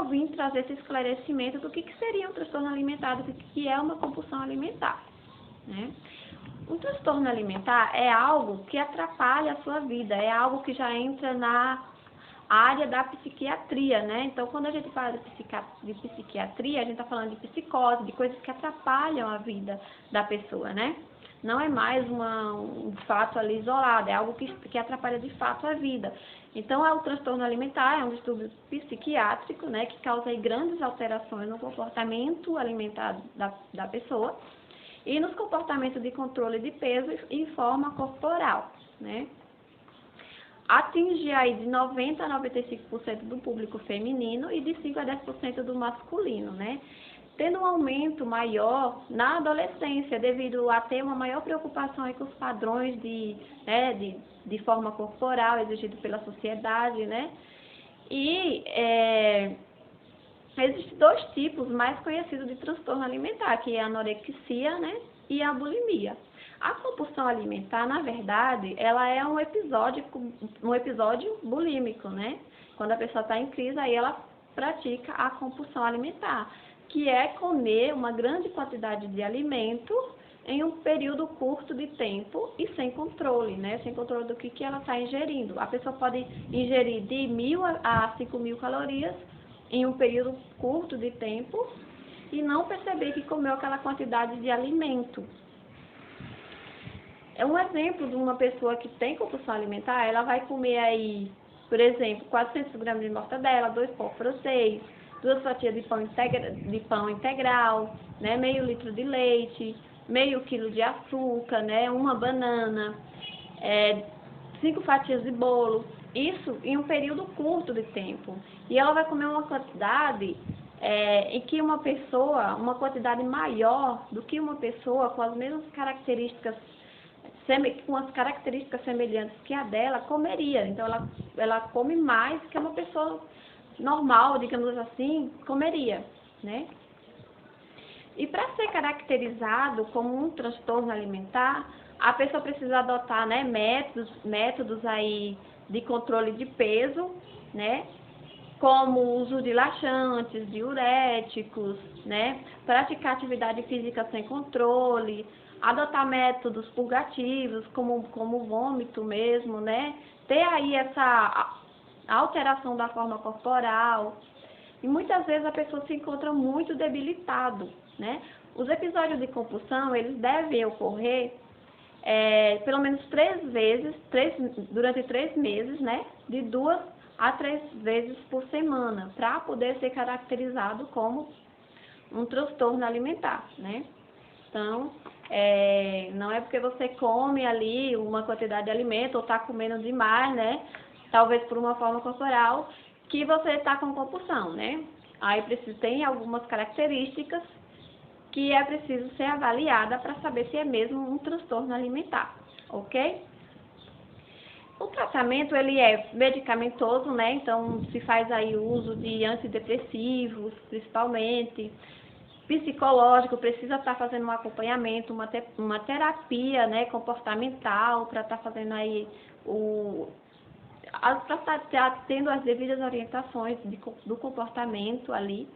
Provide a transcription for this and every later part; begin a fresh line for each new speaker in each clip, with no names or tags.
eu vim trazer esse esclarecimento do que seria um transtorno alimentar, do que é uma compulsão alimentar, né? Um transtorno alimentar é algo que atrapalha a sua vida, é algo que já entra na área da psiquiatria, né? Então, quando a gente fala de psiquiatria, a gente está falando de psicose, de coisas que atrapalham a vida da pessoa, né? Não é mais um fato ali isolado, é algo que atrapalha de fato a vida. Então, o transtorno alimentar é um distúrbio psiquiátrico, né, que causa aí grandes alterações no comportamento alimentar da pessoa e nos comportamentos de controle de peso e forma corporal, né? Atinge aí de 90% a 95% do público feminino e de 5% a 10% do masculino, né? Tendo um aumento maior na adolescência, devido a ter uma maior preocupação aí com os padrões de forma corporal exigidos pela sociedade, né? E existem dois tipos mais conhecidos de transtorno alimentar, que é a anorexia, né, e a bulimia. A compulsão alimentar, na verdade, ela é um episódio bulímico, né? Quando a pessoa está em crise, aí ela pratica a compulsão alimentar, que é comer uma grande quantidade de alimento em um período curto de tempo e sem controle, né? Sem controle do que ela está ingerindo. A pessoa pode ingerir de 1.000 a 5.000 calorias em um período curto de tempo e não perceber que comeu aquela quantidade de alimento. É um exemplo de uma pessoa que tem compulsão alimentar, ela vai comer aí, por exemplo, 400 gramas de mortadela, 2 pão francês, 2 fatias de pão integral, né, meio litro de leite, meio quilo de açúcar, né, uma banana, 5 fatias de bolo, isso em um período curto de tempo. E ela vai comer uma quantidade em que uma quantidade maior do que uma pessoa com as mesmas características, com as características semelhantes que a dela comeria. Então ela come mais que uma pessoa normal, digamos assim, comeria, né? E para ser caracterizado como um transtorno alimentar, a pessoa precisa adotar, né, métodos aí de controle de peso, né, como o uso de laxantes, diuréticos, né, praticar atividade física sem controle, adotar métodos purgativos, como vômito mesmo, né, ter aí essa alteração da forma corporal. E muitas vezes a pessoa se encontra muito debilitado, né? Os episódios de compulsão, eles devem ocorrer pelo menos 3 vezes, durante 3 meses, né? De 2 a 3 vezes por semana, para poder ser caracterizado como um transtorno alimentar, né? Então, não é porque você come ali uma quantidade de alimento ou está comendo demais, né? Talvez por uma forma corporal, que você está com compulsão, né? Aí tem algumas características que é preciso ser avaliada para saber se é mesmo um transtorno alimentar, ok? O tratamento, ele é medicamentoso, né? Então, se faz aí o uso de antidepressivos, principalmente, psicológico, precisa estar fazendo um acompanhamento, uma terapia, né, comportamental, para estar fazendo aí para estar tendo as devidas orientações do comportamento ali,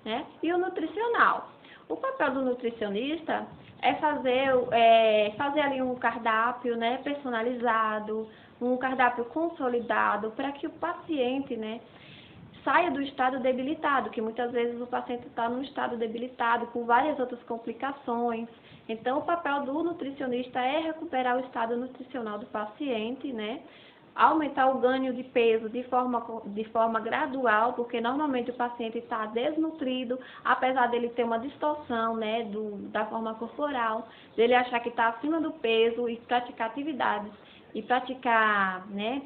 né? E o nutricional. O papel do nutricionista é fazer ali um cardápio, né, personalizado, um cardápio consolidado, para que o paciente, né, saia do estado debilitado, que muitas vezes o paciente está num estado debilitado, com várias outras complicações. Então, o papel do nutricionista é recuperar o estado nutricional do paciente, né? Aumentar o ganho de peso de forma gradual, porque normalmente o paciente está desnutrido, apesar dele ter uma distorção, né, da forma corporal, dele achar que está acima do peso e praticar atividades, e praticar, né,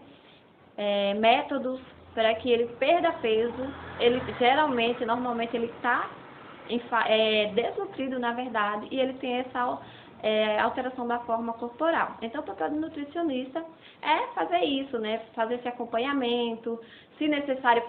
métodos para que ele perda peso. Ele normalmente ele está desnutrido, na verdade, e ele tem essa alteração da forma corporal. Então, o papel do nutricionista é fazer isso, né? Fazer esse acompanhamento, se necessário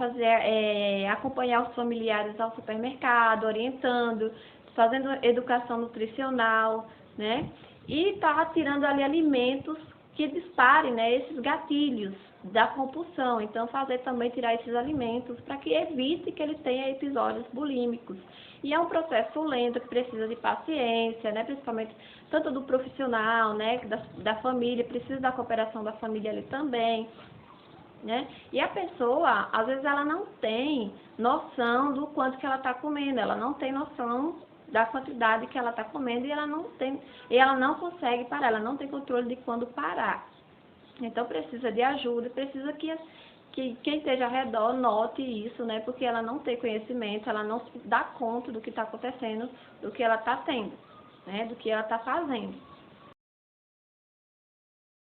acompanhar os familiares ao supermercado, orientando, fazendo educação nutricional, né? E tirando ali alimentos que disparem, né, esses gatilhos, da compulsão. Então, fazer também tirar esses alimentos para que evite que ele tenha episódios bulímicos. E é um processo lento que precisa de paciência, né? Principalmente tanto do profissional, né? Da família, precisa da cooperação da família ali também. Né? E a pessoa, às vezes, ela não tem noção do quanto que ela está comendo, ela não tem noção da quantidade que ela está comendo e ela não consegue parar, ela não tem controle de quando parar. Então, precisa de ajuda, precisa que quem esteja ao redor note isso, né? Porque ela não tem conhecimento, ela não se dá conta do que está acontecendo, do que ela está tendo, né? Do que ela está fazendo.